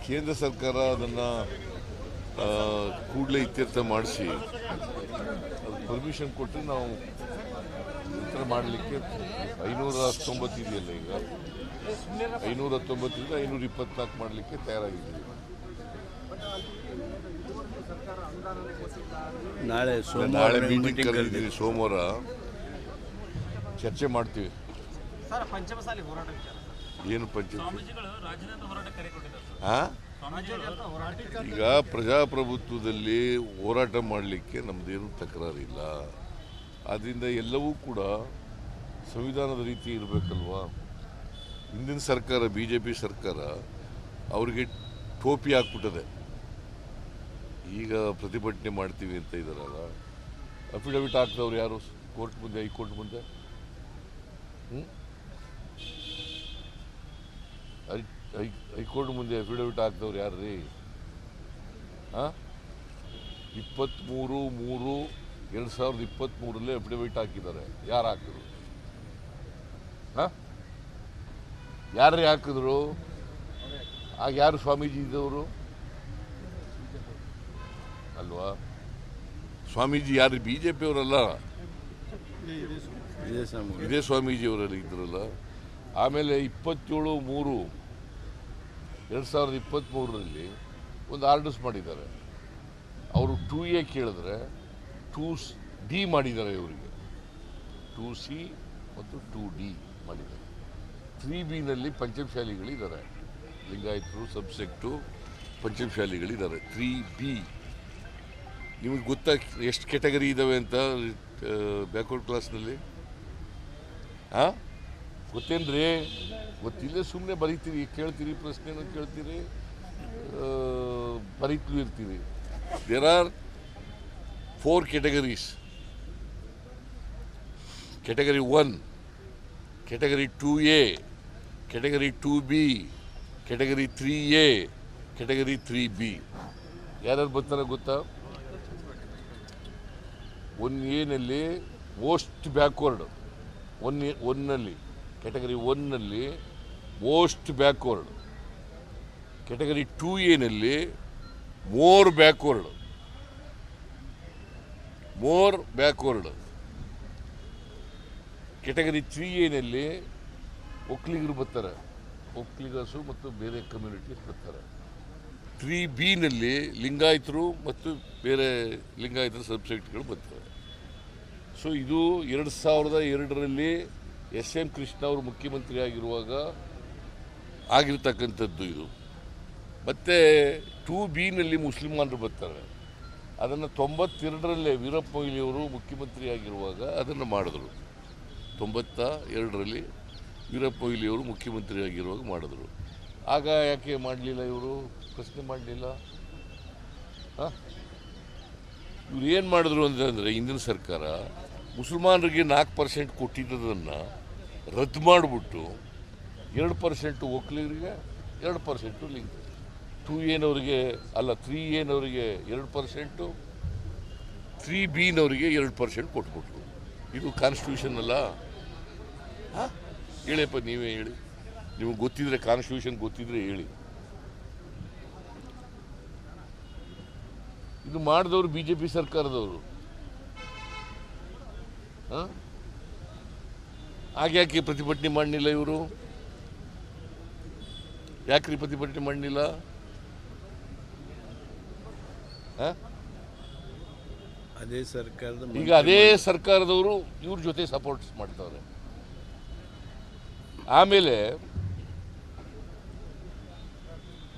ಕೇಂದ್ರ ಸರ್ಕಾರ ಅದನ್ನು ಕೂಡಲೇ ಇತ್ಯರ್ಥ ಮಾಡಿಸಿ ಪರ್ಮಿಷನ್ ಕೊಟ್ಟು ನಾವು ಉತ್ತರ ಮಾಡಲಿಕ್ಕೆ 519 ಇದೆಯಲ್ಲ ಈಗ 519 524 ಮಾಡಲಿಕ್ಕೆ ತಯಾರಾಗಿದ್ದೀವಿ. ನಾಳೆ ಮೀಟಿಂಗ್ ಕರೆದಿದ್ದೀವಿ, ಸೋಮವಾರ ಚರ್ಚೆ ಮಾಡ್ತೀವಿ. ಏನು ಪಂಚಮಸಾಲಿ? ಈಗ ಪ್ರಜಾಪ್ರಭುತ್ವದಲ್ಲಿ ಹೋರಾಟ ಮಾಡಲಿಕ್ಕೆ ನಮ್ಮದೇನು ತಕರಾರಿಲ್ಲ. ಆದ್ದರಿಂದ ಎಲ್ಲವೂ ಕೂಡ ಸಂವಿಧಾನದ ರೀತಿ ಇರಬೇಕಲ್ವಾ. ಹಿಂದಿನ ಸರ್ಕಾರ BJP ಸರ್ಕಾರ ಅವರಿಗೆ ಟೋಪಿ ಹಾಕ್ಬಿಟ್ಟದೆ. ಈಗ ಪ್ರತಿಭಟನೆ ಮಾಡ್ತೀವಿ ಅಂತ ಇದ್ದಾರಲ್ಲ, ಅಫಿಡವಿಟ್ ಹಾಕ್ದವ್ರು ಯಾರು? ಕೋರ್ಟ್ ಮುಂದೆ, ಹೈಕೋರ್ಟ್ ಮುಂದೆ. ಹೈಕೋರ್ಟ್ ಮುಂದೆ ಅಫಿಡವಿಟ್ ಹಾಕ್ದವ್ರು ಯಾರು ರೀ? 23/3/2023 ಅಫಿಡವಿಟ್ ಹಾಕಿದ್ದಾರೆ. ಯಾರು ಹಾಕಿದ್ರು? ಯಾರೇ ಹಾಕಿದ್ರು? ಆಗ ಯಾರು ಸ್ವಾಮೀಜಿ ಇದ್ದವರು ಅಲ್ವಾ? ಸ್ವಾಮೀಜಿ ಯಾರು? BJP ಅವರಲ್ಲ, ಇದೇ ಸ್ವಾಮೀಜಿಯವರಲ್ಲಿ ಇದ್ರಲ್ಲ. ಆಮೇಲೆ 27/3/2023 ಒಂದು ಆರ್ಡರ್ಸ್ ಮಾಡಿದ್ದಾರೆ. ಅವರು 2A ಕೇಳಿದ್ರೆ 2D ಮಾಡಿದ್ದಾರೆ. ಇವರಿಗೆ 2C ಮತ್ತು 2D ಮಾಡಿದ್ದಾರೆ. 3Bನಲ್ಲಿ ಪಂಚಮಶಾಲಿಗಳಿದ್ದಾರೆ, ಲಿಂಗಾಯತರು ಸಬ್ಸೆಕ್ಟು ಪಂಚಮಶಾಲಿಗಳಿದ್ದಾರೆ. 3B ನಿಮಗೆ ಗೊತ್ತಾ ಎಷ್ಟು ಕ್ಯಾಟಗರಿ ಇದ್ದಾವೆ ಅಂತ ಬ್ಯಾಕ್ವರ್ಡ್ ಕ್ಲಾಸ್ನಲ್ಲಿ? ಗೊತ್ತೇನ್ರಿ? ಗೊತ್ತಿಲ್ಲ, ಸುಮ್ಮನೆ ಬರೀತೀರಿ, ಕೇಳ್ತೀರಿ, ಪ್ರಶ್ನೆನೂ ಕೇಳ್ತೀರಿ, ಬರೀತಲೂ ಇರ್ತೀರಿ. There are 4 categories. Category 1, Category 2A, Category 2B, Category 3A, Category 3B. ಯಾರ್ಯಾರು ಬರ್ತಾರ ಗೊತ್ತಾ? 1A ಮೋಸ್ಟ್ ಬ್ಯಾಕ್ವರ್ಡ್, 1ನಲ್ಲಿ ಕ್ಯಾಟಗರಿ 1ನಲ್ಲಿ most backward, category 2A more backward, category 3A ಒಕ್ಕಲಿಗರು ಬರ್ತಾರೆ, ಒಕ್ಕಲಿಗರ್ಸು ಮತ್ತು ಬೇರೆ ಕಮ್ಯುನಿಟೀಸ್ ಬರ್ತಾರೆ. 3Bನಲ್ಲಿ ಲಿಂಗಾಯತರು ಮತ್ತು ಬೇರೆ ಲಿಂಗಾಯತರ ಸಬ್ಸೆಕ್ಟ್ಗಳು ಬರ್ತಾರೆ. ಸೊ ಇದು 2002ರಲ್ಲಿ SM ಕೃಷ್ಣ ಅವರು ಮುಖ್ಯಮಂತ್ರಿ ಆಗಿರುವಾಗ ಆಗಿರ್ತಕ್ಕಂಥದ್ದು ಇದು. ಮತ್ತು 2Bನಲ್ಲಿ ಮುಸ್ಲಿಮಾನರು ಬರ್ತಾರೆ. ಅದನ್ನು 92ರಲ್ಲೇ ವೀರಪ್ಪ ಮೊಯ್ಲಿಯವರು ಮುಖ್ಯಮಂತ್ರಿ ಆಗಿರುವಾಗ ಅದನ್ನು ಮಾಡಿದ್ರು. 92ರಲ್ಲಿ ವೀರಪ್ಪ ಮೊಯ್ಲಿಯವರು ಮುಖ್ಯಮಂತ್ರಿ ಆಗಿರುವಾಗ ಮಾಡಿದ್ರು. ಆಗ ಯಾಕೆ ಮಾಡಲಿಲ್ಲ? ಇವರು ಪ್ರಶ್ನೆ ಮಾಡಲಿಲ್ಲ. ಇವ್ರು ಏನು ಮಾಡಿದ್ರು ಅಂತಂದರೆ, ಹಿಂದಿನ ಸರ್ಕಾರ ಮುಸಲ್ಮಾನರಿಗೆ 4% ಕೊಟ್ಟಿದ್ದದನ್ನು ರದ್ದು ಮಾಡಿಬಿಟ್ಟು 2% ಒಕ್ಕಲಿಗರಿಗೆ, 2% ಲಿಂಗ 2Aನವರಿಗೆ ಅಲ್ಲ 3Aನವರಿಗೆ 2%, 3Bನವರಿಗೆ 2% ಕೊಟ್ಬಿಟ್ರು. ಇದು ಕಾನ್ಸ್ಟಿಟ್ಯೂಷನ್ ಅಲ್ಲ? ಹೇಳಿಯಪ್ಪ, ನೀವೇ ಹೇಳಿ. ನಿಮಗೆ ಗೊತ್ತಿದ್ರೆ, ಕಾನ್ಸ್ಟಿಟ್ಯೂಷನ್ ಗೊತ್ತಿದ್ರೆ ಹೇಳಿ. ಇದು ಮಾಡಿದವರು BJP ಸರ್ಕಾರದವರು. ಯಾಕೆ ಪ್ರತಿಭಟನೆ ಮಾಡಲಿಲ್ಲ ಇವರು? ಯಾಕ್ರಿ ಪ್ರತಿಭಟನೆ ಮಾಡಲಿಲ್ಲ? ಈಗ ಅದೇ ಸರ್ಕಾರದವರು ಇವ್ರ ಜೊತೆ ಸಪೋರ್ಟ್ ಮಾಡ್ತಾರೆ. ಆಮೇಲೆ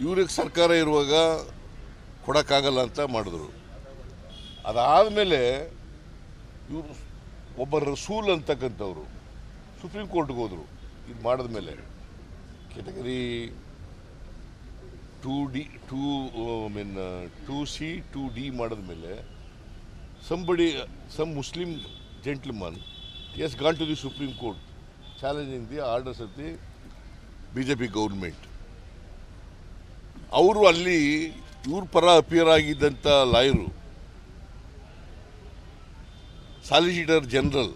ಇವ್ರಿಗೆ ಸರ್ಕಾರ ಇರುವಾಗ ಕೊಡೋಕ್ಕಾಗಲ್ಲ ಅಂತ ಮಾಡಿದ್ರು. ಅದಾದಮೇಲೆ ಇವರು ಒಬ್ಬ ರಸೂಲ್ ಅಂತಕ್ಕಂಥವ್ರು ಸುಪ್ರೀಂ ಕೋರ್ಟ್ಗೆ ಹೋದರು. ಇದು ಮಾಡಿದ ಮೇಲೆ ಕ್ಯಾಟಗರಿ 2C 2D ಮಾಡಿದ ಮೇಲೆ some Muslim gentleman has gone to the Supreme Court challenging the orders of the BJP government. ಅವರು ಅಲ್ಲಿ ಇವ್ರ ಪರ ಅಪಿಯರ್ ಆಗಿದ್ದಂಥ lawyer solicitor general,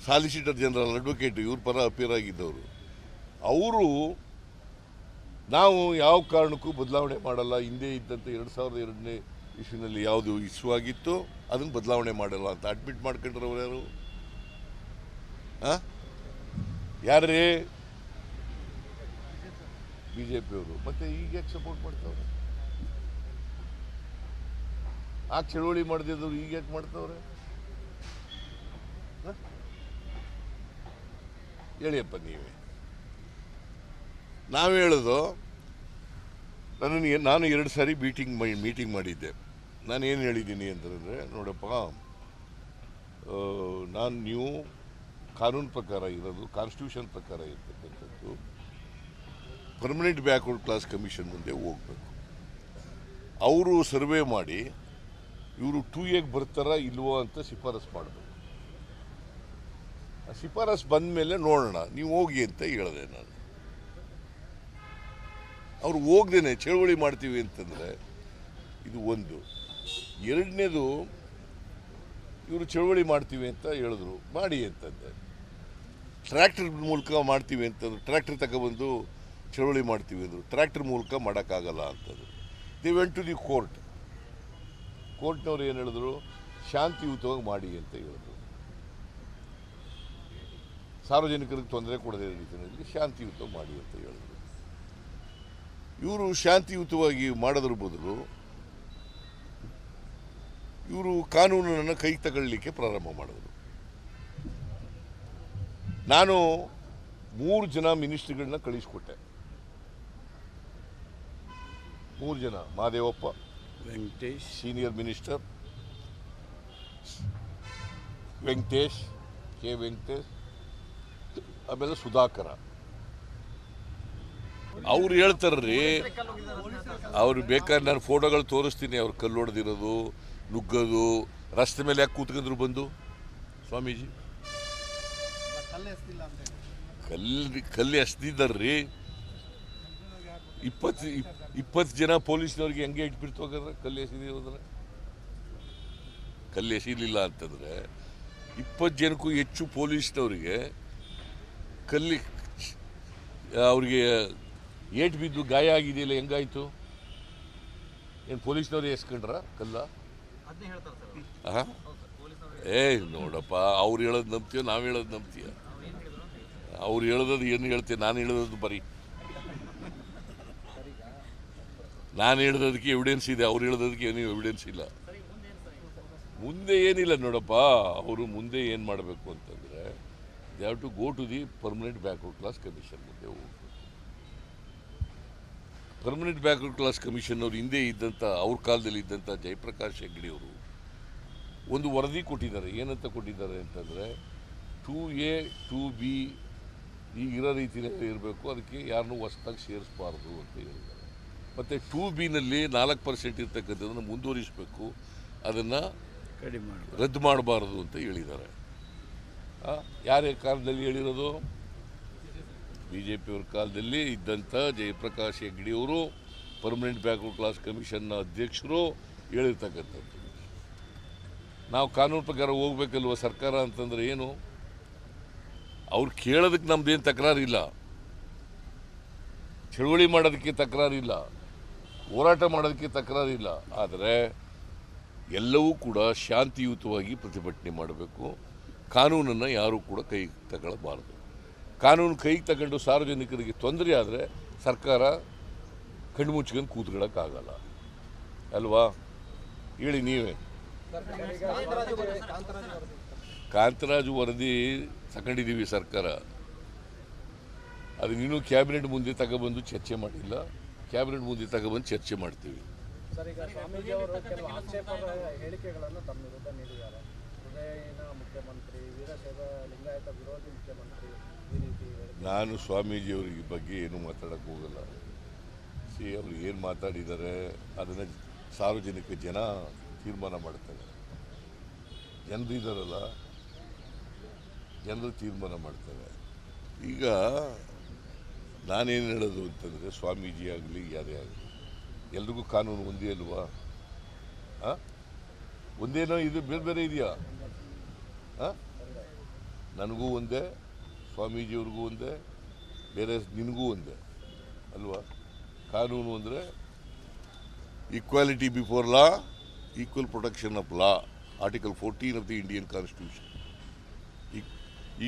solicitor general advocate ಇವ್ರ ಪರ ಅಪೀರ್ ಆಗಿದ್ದವರು. ಅವರು ನಾವು ಯಾವ ಕಾರಣಕ್ಕೂ ಬದಲಾವಣೆ ಮಾಡಲ್ಲ, ಹಿಂದೆ ಇದ್ದಂತೆ 2002ನೇ ಇಸ್ವಿನಲ್ಲಿ ಯಾವುದು ಇಶ್ಯೂ ಆಗಿತ್ತು ಅದನ್ನು ಬದಲಾವಣೆ ಮಾಡಲ್ಲ ಅಂತ ಅಡ್ಮಿಟ್ ಮಾಡ್ಕೊಂಡ್ರವ್ರು ಯಾರು? ಯಾರೇ ಬಿಜೆಪಿಯವರು. ಮತ್ತೆ ಈಗ ಯಾಕೆ ಸಪೋರ್ಟ್ ಮಾಡ್ತಾವ್ರೆ? ಆ ಚಳವಳಿ ಮಾಡದಿದ್ದವ್ರು ಈಗ ಯಾಕೆ ಮಾಡ್ತಾವ್ರೆ? ಹೇಳಿಯಪ್ಪ ನೀವೇ. ನಾವು ಹೇಳೋದು, ನಾನು 2 ಸಾರಿ ಮೀಟಿಂಗ್ ಮಾಡಿದ್ದೆ. ನಾನು ಏನು ಹೇಳಿದ್ದೀನಿ ಅಂತಂದರೆ, ನೋಡಪ್ಪ, ನೀವು ಕಾನೂನು ಪ್ರಕಾರ ಇರೋದು, ಕಾನ್ಸ್ಟಿಟ್ಯೂಷನ್ ಪ್ರಕಾರ ಇರ್ತಕ್ಕಂಥದ್ದು ಪರ್ಮನೆಂಟ್ ಬ್ಯಾಕ್ವರ್ಡ್ ಕ್ಲಾಸ್ ಕಮಿಷನ್ ಮುಂದೆ ಹೋಗಬೇಕು. ಅವರು ಸರ್ವೆ ಮಾಡಿ ಇವರು 2Aಗೆ ಬರ್ತಾರಾ ಇಲ್ವೋ ಅಂತ ಶಿಫಾರಸು ಮಾಡಬೇಕು. ಆ ಶಿಫಾರಸು ಬಂದ ಮೇಲೆ ನೋಡೋಣ, ನೀವು ಹೋಗಿ ಅಂತ ಹೇಳಿದೆ ನಾನು. ಅವ್ರು ಹೋಗ್ದೇನೆ ಚಳವಳಿ ಮಾಡ್ತೀವಿ ಅಂತಂದರೆ ಇದು ಒಂದು. ಎರಡನೇದು, ಇವರು ಚಳವಳಿ ಮಾಡ್ತೀವಿ ಅಂತ ಹೇಳಿದ್ರು, ಮಾಡಿ ಅಂತಂದೆ. ಟ್ರ್ಯಾಕ್ಟರ್ ಮೂಲಕ ಮಾಡ್ತೀವಿ ಅಂತಂದ್ರು, ಟ್ರ್ಯಾಕ್ಟರ್ ತಗೊಬಂದು ಚಳವಳಿ ಮಾಡ್ತೀವಿ ಅಂದರು. ಟ್ರ್ಯಾಕ್ಟರ್ ಮೂಲಕ ಮಾಡೋಕ್ಕಾಗಲ್ಲ ಅಂತಂದ್ರು. ದೇ ವೆಂಟ್ ಟು ದಿ ಕೋರ್ಟ್ನವ್ರು ಏನು ಹೇಳಿದ್ರು, ಶಾಂತಿಯುತವಾಗಿ ಮಾಡಿ ಅಂತ ಹೇಳಿದ್ರು. ಸಾರ್ವಜನಿಕರಿಗೆ ತೊಂದರೆ ಕೊಡದೇ ರೀತಿಯಲ್ಲಿ ಶಾಂತಿಯುತವಾಗಿ ಮಾಡಿ ಅಂತ ಹೇಳಿದ್ರು. ಇವರು ಶಾಂತಿಯುತವಾಗಿ ಮಾಡೋದ್ರ ಬದಲು ಇವರು ಕಾನೂನನ್ನು ಕೈಗೆ ತಗೊಳ್ಳಿಕ್ಕೆ ಪ್ರಾರಂಭ ಮಾಡಿದ್ರು. ನಾನು 3 ಜನ ಮಿನಿಸ್ಟ್ರಿಗಳನ್ನ ಕಳಿಸ್ಕೊಟ್ಟೆ. 3 ಜನ: ಮಹದೇವಪ್ಪ, ವೆಂಕಟೇಶ್ ಸೀನಿಯರ್ ಮಿನಿಸ್ಟರ್, ವೆಂಕಟೇಶ್, ಆಮೇಲೆ ಸುಧಾಕರ. ಅವ್ರು ಹೇಳ್ತಾರ್ರಿ, ಅವ್ರು ಬೇಕಾದ್ರೆ ನಾನು ಫೋಟೋಗಳು ತೋರಿಸ್ತೀನಿ. ಅವ್ರು ಕಲ್ಲು ಹೊಡೆದಿರೋದು, ನುಗ್ಗೋದು, ರಸ್ತೆ ಮೇಲೆ ಯಾಕೆ ಕೂತ್ಕೊಂಡ್ರು ಬಂದು ಸ್ವಾಮೀಜಿ? ಕಲ್ಲು ಎಸ್ದಿದ್ದಾರ್ರಿ. 20 ಜನ ಪೊಲೀಸ್ನವ್ರಿಗೆ ಹೆಂಗೆ ಇಟ್ಬಿಡ್ತು ಹೋಗಿದ್ರೆ ಕಲ್ಲು ಎಸೆದಿರೋದ್ರೆ? ಕಲ್ಲು ಎಸೀಲಿಲ್ಲ ಅಂತಂದರೆ 20 ಜನಕ್ಕೂ ಹೆಚ್ಚು ಪೊಲೀಸ್ನವರಿಗೆ ಅವ್ರಿಗೆ ಏಟು ಬಿದ್ದು ಗಾಯ ಆಗಿದೆಯಲ್ಲ, ಹೆಂಗಾಯ್ತು? ಏನು ಪೊಲೀಸ್ನವ್ರು ಎಸ್ಕೊಂಡ್ರ ಕಲ್ಲ? ನೋಡಪ್ಪ, ಅವ್ರು ಹೇಳೋದು ನಂಬ್ತೀಯ, ನಾವು ಹೇಳೋದು ನಂಬ್ತೀಯ? ಅವ್ರು ಹೇಳೋದು ಏನು ಹೇಳ್ತೀಯ, ನಾನು ಹೇಳೋದು ಬರೀ ನಾನು ಹೇಳೋದಕ್ಕೆ ಎವಿಡೆನ್ಸ್ ಇದೆ, ಅವ್ರು ಹೇಳೋದಕ್ಕೆ ಏನೂ ಎವಿಡೆನ್ಸ್ ಇಲ್ಲ. ಮುಂದೆ ಏನಿಲ್ಲ ನೋಡಪ್ಪ. ಅವರು ಮುಂದೆ ಏನು ಮಾಡಬೇಕು ಅಂತಂದರೆ, they have to go to the permanent backward class commission ಮುಂದೆ ಹೋಗಬೇಕು. ಪರ್ಮನೆಂಟ್ ಬ್ಯಾಕ್ವರ್ಡ್ ಕ್ಲಾಸ್ ಕಮಿಷನ್ ಅವರು ಹಿಂದೆ ಇದ್ದಂಥ, ಅವ್ರ ಕಾಲದಲ್ಲಿ ಇದ್ದಂಥ ಜಯಪ್ರಕಾಶ್ ಹೆಗ್ಡೆ ಅವರು ಒಂದು ವರದಿ ಕೊಟ್ಟಿದ್ದಾರೆ. ಏನಂತ ಕೊಟ್ಟಿದ್ದಾರೆ ಅಂತಂದರೆ, 2A 2B ಈಗಿರೋ ರೀತಿಯಲ್ಲಿ ಇರಬೇಕು, ಅದಕ್ಕೆ ಯಾರನ್ನೂ ಹೊಸದಾಗಿ ಸೇರಿಸಬಾರ್ದು ಅಂತ ಹೇಳಿದ್ದಾರೆ. ಮತ್ತು 2Bನಲ್ಲಿ 4% ಇರ್ತಕ್ಕಂಥದ್ದನ್ನು ಮುಂದುವರಿಸಬೇಕು, ಅದನ್ನು ರದ್ದು ಮಾಡಬಾರ್ದು ಅಂತ ಹೇಳಿದ್ದಾರೆ. ಯಾರ ಕಾಲದಲ್ಲಿ ಹೇಳಿರೋದು? ಬಿಜೆಪಿಯವ್ರ ಕಾಲದಲ್ಲಿ ಇದ್ದಂಥ ಜಯಪ್ರಕಾಶ್ ಹೆಗ್ಡೆಯವರು, ಪರ್ಮನೆಂಟ್ ಬ್ಯಾಕ್ವರ್ಡ್ ಕ್ಲಾಸ್ ಕಮಿಷನ್ನ ಅಧ್ಯಕ್ಷರು ಹೇಳಿರ್ತಕ್ಕಂಥದ್ದು. ನಾವು ಕಾನೂನು ಪ್ರಕಾರ ಹೋಗ್ಬೇಕಲ್ವ ಸರ್ಕಾರ ಅಂತಂದರೆ ಏನು? ಅವ್ರು ಕೇಳೋದಕ್ಕೆ ನಮ್ದೇನು ತಕರಾರಿಲ್ಲ, ಚಳವಳಿ ಮಾಡೋದಕ್ಕೆ ತಕರಾರಿಲ್ಲ, ಹೋರಾಟ ಮಾಡೋದಕ್ಕೆ ತಕರಾರಿಲ್ಲ. ಆದರೆ ಎಲ್ಲವೂ ಕೂಡ ಶಾಂತಿಯುತವಾಗಿ ಪ್ರತಿಭಟನೆ ಮಾಡಬೇಕು. ಕಾನೂನನ್ನು ಯಾರೂ ಕೂಡ ಕೈಗೆ ತಗೊಳ್ಳಬಾರ್ದು. ಕಾನೂನು ಕೈಗೆ ತಗೊಂಡು ಸಾರ್ವಜನಿಕರಿಗೆ ತೊಂದರೆ ಆದರೆ ಸರ್ಕಾರ ಕಣ್ಣು ಮುಚ್ಕೊಂಡು ಕೂತ್ಕೊಳ್ಳೋಕ್ಕಾಗಲ್ಲ ಅಲ್ವಾ? ಹೇಳಿ ನೀವೇ. ಕಾಂತರಾಜು ವರದಿ ತಗೊಂಡಿದ್ದೀವಿ ಸರ್ಕಾರ. ಅದು ಇನ್ನೂ ಕ್ಯಾಬಿನೆಟ್ ಮುಂದೆ ತಗೊಬಂದು ಚರ್ಚೆ ಮಾಡಿಲ್ಲ. ಕ್ಯಾಬಿನೆಟ್ ಮುಂದೆ ತಗೊಬಂದು ಚರ್ಚೆ ಮಾಡ್ತೀವಿ. ಸರ್, ಈಗ ಸ್ವಾಮೀಜಿ ಅವರು ಕೆಲವು ಆಕ್ಷೇಪದ ಹೇಳಿಕೆಗಳನ್ನು ತಮ್ಮ ವಿರುದ್ಧ ನೀಡಿದ್ದಾರೆ. ಹೃದಯಹೀನ ಮುಖ್ಯಮಂತ್ರಿ, ವೀರಶೈವ ಲಿಂಗಾಯತ ವಿರೋಧಿ ಮುಖ್ಯಮಂತ್ರಿ, ಈ ರೀತಿ. ನಾನು ಸ್ವಾಮೀಜಿಯವರಿಗೆ ಬಗ್ಗೆ ಏನು ಮಾತಾಡೋಕ್ಕೆ ಹೋಗಲ್ಲ. ಅವರು ಏನು ಮಾತಾಡಿದ್ದಾರೆ ಅದನ್ನು ಸಾರ್ವಜನಿಕ ಜನ ತೀರ್ಮಾನ ಮಾಡ್ತಾರೆ. ಜನರು ಇದ್ದಾರಲ್ಲ, ಜನರು ತೀರ್ಮಾನ ಮಾಡ್ತಾರೆ. ಈಗ ನಾನೇನು ಹೇಳೋದು ಅಂತಂದರೆ, ಸ್ವಾಮೀಜಿ ಆಗಲಿ ಯಾರೇ ಆಗಲಿ ಎಲ್ರಿಗೂ ಕಾನೂನು ಒಂದೇ ಅಲ್ವಾ? ಒಂದೇನೋ ಇದು ಬೇರೆ ಬೇರೆ ಇದೆಯಾ? ನನಗೂ ಒಂದೇ, ಸ್ವಾಮೀಜಿಯವ್ರಿಗೂ ಒಂದೇ, ಬೇರೆ ನಿನಗೂ ಒಂದೇ ಅಲ್ವಾ? ಕಾನೂನು ಅಂದರೆ equality before law, equal protection of law, article 14 of the Indian constitution.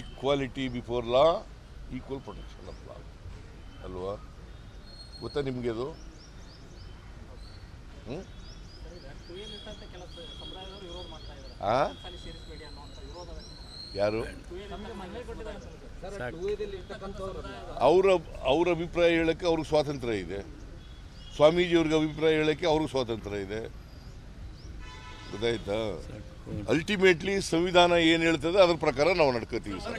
Equality before law, equal protection of law ಅಲ್ವಾ? ಗೊತ್ತಾ ನಿಮಗೆ ಅದು? ಯಾರು ಅವ್ರ ಅಭಿಪ್ರಾಯ ಹೇಳೋಕ್ಕೆ ಅವ್ರಿಗೆ ಸ್ವಾತಂತ್ರ್ಯ ಇದೆ, ಸ್ವಾಮೀಜಿಯವ್ರಿಗೆ ಅಭಿಪ್ರಾಯ ಹೇಳೋಕ್ಕೆ ಅವ್ರಿಗೆ ಸ್ವಾತಂತ್ರ್ಯ ಇದೆ. ಗೊತ್ತಾಯ್ತಾ? ಅಲ್ಟಿಮೇಟ್ಲಿ ಸಂವಿಧಾನ ಏನು ಹೇಳ್ತದೆ ಅದ್ರ ಪ್ರಕಾರ ನಾವು ನಡ್ಕೋತೀವಿ ಸರ್.